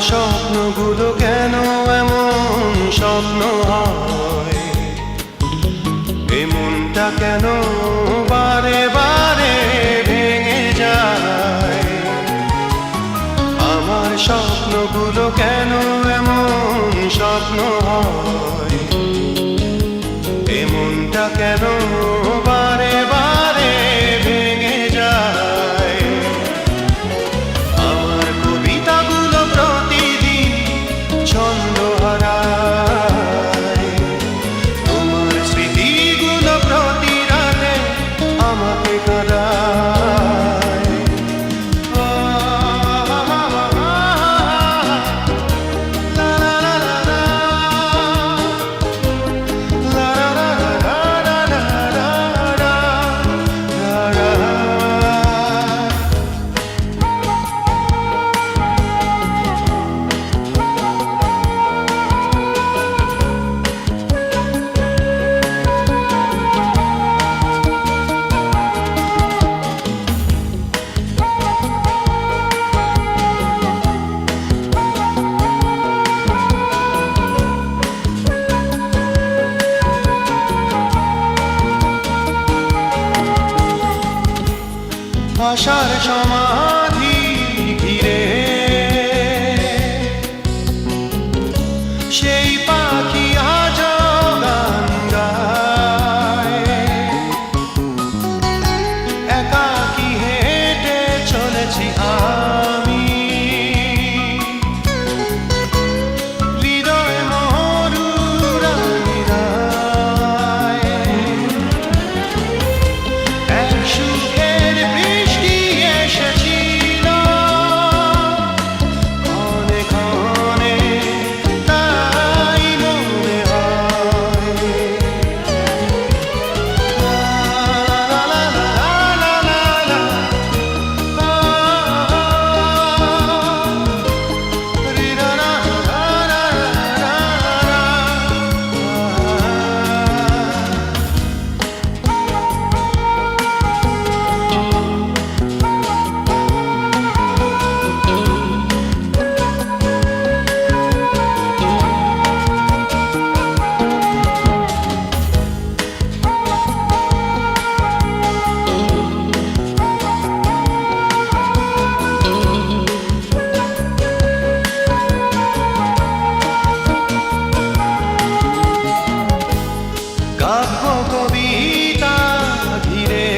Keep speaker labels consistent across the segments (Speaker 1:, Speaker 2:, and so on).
Speaker 1: স্বপ্নগুলো কেন এমন স্বপ্ন হয়, এ মনটা কেন বারে বারে ভেঙে যায়। আমার স্বপ্নগুলো কেন এমন স্বপ্ন হয়, এ মনটা কেন বারে বারে ভেঙে যায়। আমার কবিতাগুলো প্রতিদিন ছন্দ হারায়, তোমার স্মৃতিগুলো প্রতি রাতে আমাকে কাঁদায়। আশার সমাধি ঘিরে সেই পাখি আজ গান গায়, একাকী হেঁটে চলেছি আমি, হৃদয় মরুরায় এক সুখের বৃষ্টি এসেছিল ক্ষণে ক্ষণে, তাই মনে হয়। লা লা লা লা লা লা রি রা রা রা রা রা রা। কাব্য কবিতা ঘিরে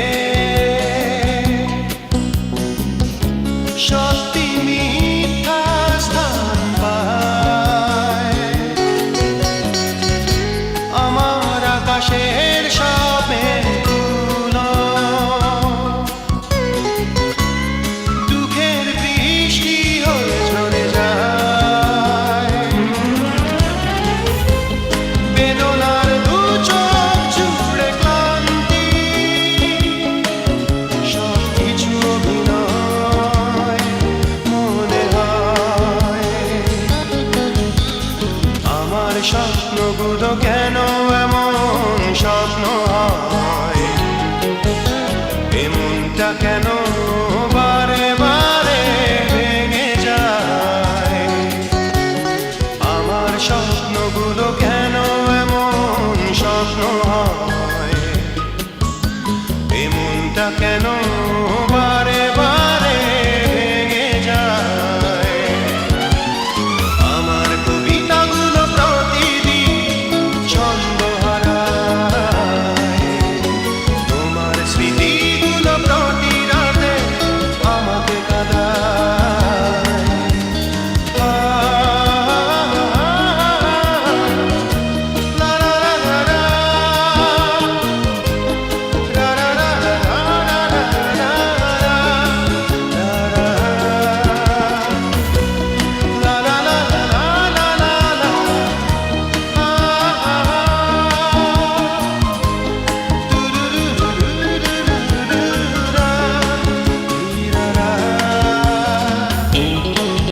Speaker 1: সত্যি